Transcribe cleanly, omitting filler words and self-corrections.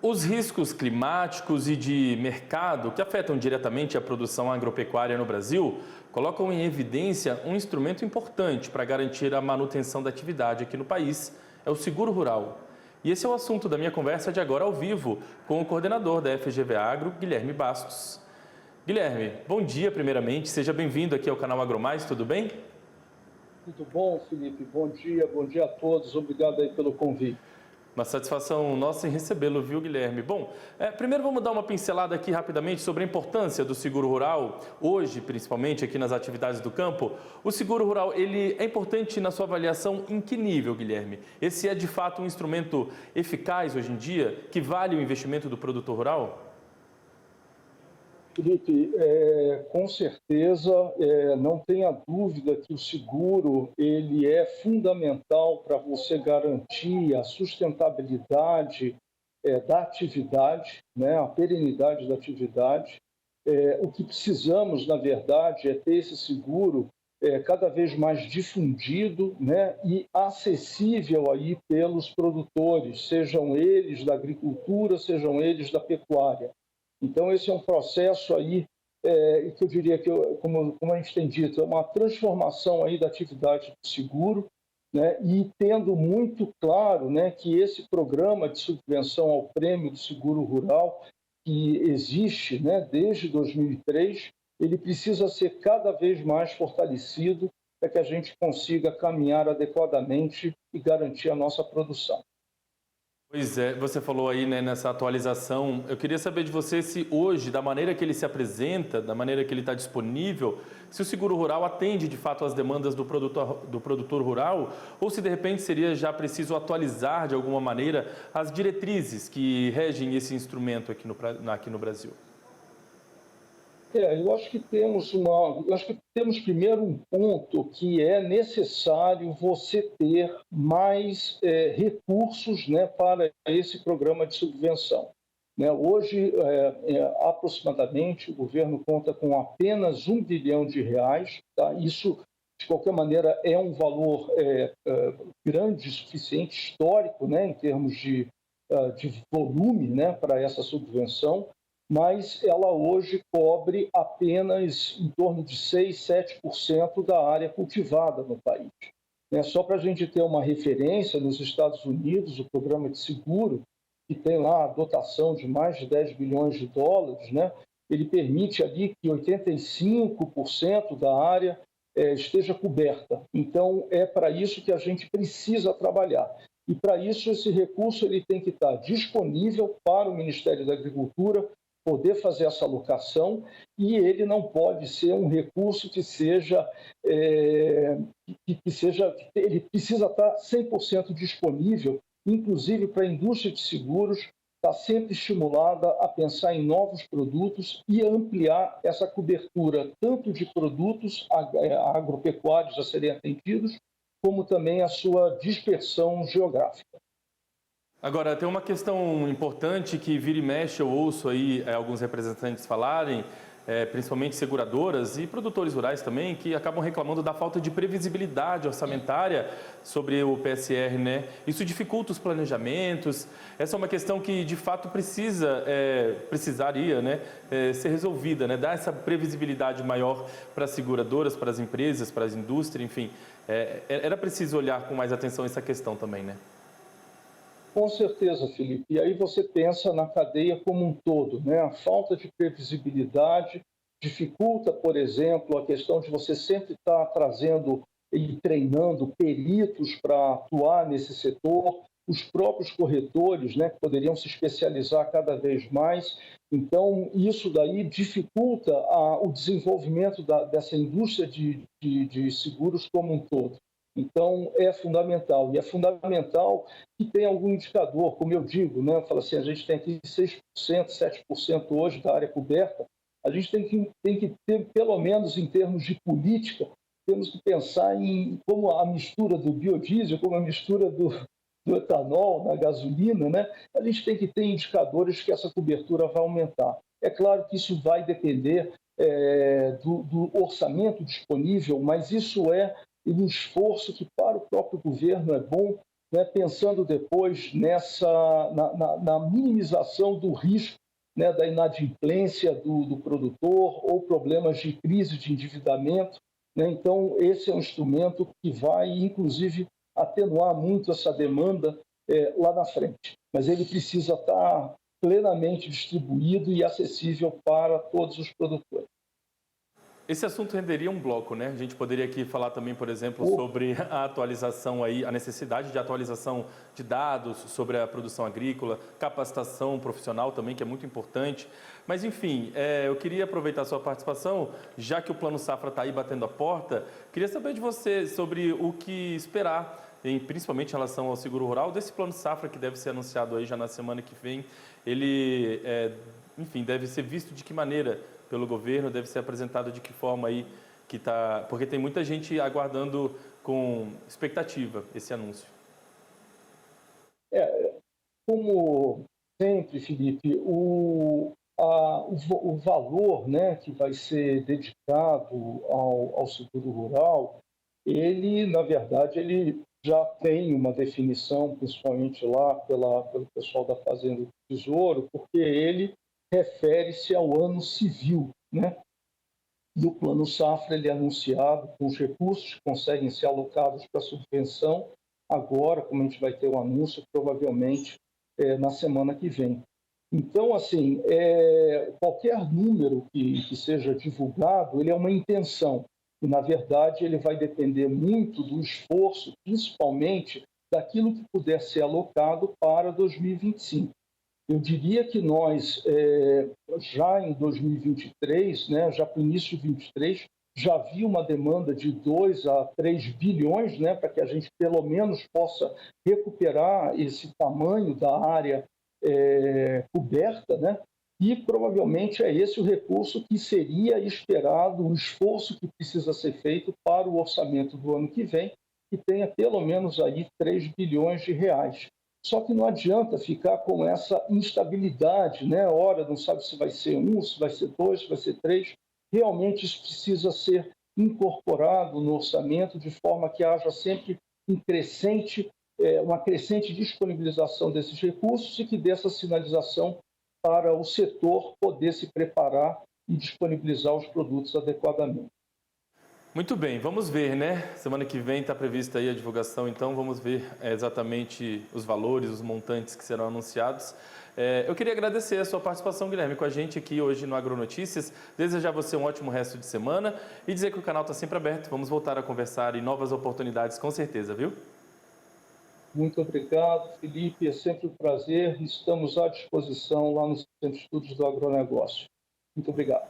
Os riscos climáticos e de mercado que afetam diretamente a produção agropecuária no Brasil colocam em evidência um instrumento importante para garantir a manutenção da atividade aqui no país, é o seguro rural. E esse é o assunto da minha conversa de agora ao vivo com o coordenador da FGV Agro, Guilherme Bastos. Guilherme, bom dia primeiramente, seja bem-vindo aqui ao canal AgroMais, tudo bem? Tudo bom, Felipe? Bom dia a todos. Obrigado aí pelo convite. Uma satisfação nossa em recebê-lo, viu, Guilherme? Bom, primeiro vamos dar uma pincelada aqui rapidamente sobre a importância do seguro rural, hoje, principalmente aqui nas atividades do campo. O seguro rural, ele é importante na sua avaliação em que nível, Guilherme? Esse é de fato um instrumento eficaz hoje em dia, que vale o investimento do produtor rural? Felipe, com certeza, não tenha dúvida que o seguro ele é fundamental para você garantir a sustentabilidade da atividade, né, a perenidade da atividade. O que precisamos, na verdade, é ter esse seguro cada vez mais difundido, né, e acessível aí pelos produtores, sejam eles da agricultura, sejam eles da pecuária. Então, esse é um processo aí que eu diria que, como a gente tem dito, é uma transformação aí da atividade do seguro, né, e tendo muito claro, né, que esse programa de subvenção ao prêmio do seguro rural, que existe, né, desde 2003, ele precisa ser cada vez mais fortalecido para que a gente consiga caminhar adequadamente e garantir a nossa produção. Pois é, você falou aí, né, nessa atualização. Eu queria saber de você se hoje, da maneira que ele se apresenta, da maneira que ele está disponível, se o seguro rural atende de fato às demandas do produtor rural ou se de repente seria já preciso atualizar de alguma maneira as diretrizes que regem esse instrumento aqui no Brasil. Eu acho que temos primeiro um ponto que é necessário você ter mais recursos, né, para esse programa de subvenção. Né? Hoje, aproximadamente, o governo conta com apenas R$ 1 bilhão. Tá? Isso, de qualquer maneira, é um valor grande, suficiente, histórico, né, em termos de volume, né, para essa subvenção, mas ela hoje cobre apenas em torno de 6, 7% da área cultivada no país. Só para a gente ter uma referência, nos Estados Unidos, o programa de seguro, que tem lá a dotação de mais de US$ 10 bilhões, né, ele permite ali que 85% da área esteja coberta. Então, é para isso que a gente precisa trabalhar. E, para isso, esse recurso ele tem que estar disponível para o Ministério da Agricultura poder fazer essa alocação, e ele não pode ser um recurso que seja, ele precisa estar 100% disponível, inclusive para a indústria de seguros, está sempre estimulada a pensar em novos produtos e ampliar essa cobertura, tanto de produtos agropecuários a serem atendidos, como também a sua dispersão geográfica. Agora, tem uma questão importante que vira e mexe, eu ouço aí alguns representantes falarem, principalmente seguradoras e produtores rurais também, que acabam reclamando da falta de previsibilidade orçamentária sobre o PSR, né? Isso dificulta os planejamentos. Essa é uma questão que, de fato, precisaria, né, ser resolvida, né? Dar essa previsibilidade maior para as seguradoras, para as empresas, para as indústrias, enfim. Era preciso olhar com mais atenção essa questão também, né? Com certeza, Felipe. E aí você pensa na cadeia como um todo, né? A falta de previsibilidade dificulta, por exemplo, a questão de você sempre estar trazendo e treinando peritos para atuar nesse setor, os próprios corretores, né, que poderiam se especializar cada vez mais. Então, isso daí dificulta o desenvolvimento dessa indústria de seguros como um todo. Então, é fundamental. E é fundamental que tenha algum indicador, como eu digo, né? Eu falo assim, a gente tem aqui 6%, 7% hoje da área coberta. A gente tem que ter, pelo menos em termos de política, temos que pensar em como a mistura do biodiesel, como a mistura do etanol na gasolina, né? A gente tem que ter indicadores que essa cobertura vai aumentar. É claro que isso vai depender do orçamento disponível, mas isso é um esforço que para o próprio governo é bom, né, pensando depois na minimização do risco, né, da inadimplência do produtor ou problemas de crise de endividamento, né? Então, esse é um instrumento que vai, inclusive, atenuar muito essa demanda lá na frente. Mas ele precisa estar plenamente distribuído e acessível para todos os produtores. Esse assunto renderia um bloco, né? A gente poderia aqui falar também, por exemplo, sobre a atualização aí, a necessidade de atualização de dados sobre a produção agrícola, capacitação profissional também, que é muito importante. Mas, enfim, eu queria aproveitar a sua participação, já que o Plano Safra está aí batendo a porta, queria saber de você sobre o que esperar, principalmente em relação ao seguro rural, desse Plano Safra que deve ser anunciado aí já na semana que vem. Ele, enfim, deve ser visto de que maneira pelo governo, deve ser apresentado de que forma aí que está... Porque tem muita gente aguardando com expectativa esse anúncio. Como sempre, Felipe, o valor, né, que vai ser dedicado ao seguro rural, ele, na verdade, ele já tem uma definição, principalmente lá pelo pessoal da Fazenda do Tesouro, porque ele refere-se ao ano civil, né? E o Plano Safra ele é anunciado com os recursos que conseguem ser alocados para subvenção agora, como a gente vai ter o anúncio, provavelmente na semana que vem. Então, assim, qualquer número que seja divulgado, ele é uma intenção. E, na verdade, ele vai depender muito do esforço, principalmente daquilo que puder ser alocado para 2025. Eu diria que nós, já em 2023, né, já para o início de 2023, já havia uma demanda de 2 a 3 bilhões, né, para que a gente pelo menos possa recuperar esse tamanho da área coberta, né? E provavelmente é esse o recurso que seria esperado, o esforço que precisa ser feito para o orçamento do ano que vem, que tenha pelo menos aí 3 bilhões de reais. Só que não adianta ficar com essa instabilidade, né? Ora, não sabe se vai ser 1, se vai ser 2, se vai ser 3. Realmente isso precisa ser incorporado no orçamento de forma que haja sempre uma crescente disponibilização desses recursos e que dê essa sinalização para o setor poder se preparar e disponibilizar os produtos adequadamente. Muito bem, vamos ver, né? Semana que vem está prevista aí a divulgação, então vamos ver exatamente os valores, os montantes que serão anunciados. Eu queria agradecer a sua participação, Guilherme, com a gente aqui hoje no Agronotícias, desejar a você um ótimo resto de semana e dizer que o canal está sempre aberto. Vamos voltar a conversar em novas oportunidades, com certeza, viu? Muito obrigado, Felipe. É sempre um prazer. Estamos à disposição lá no Centro de Estudos do Agronegócio. Muito obrigado.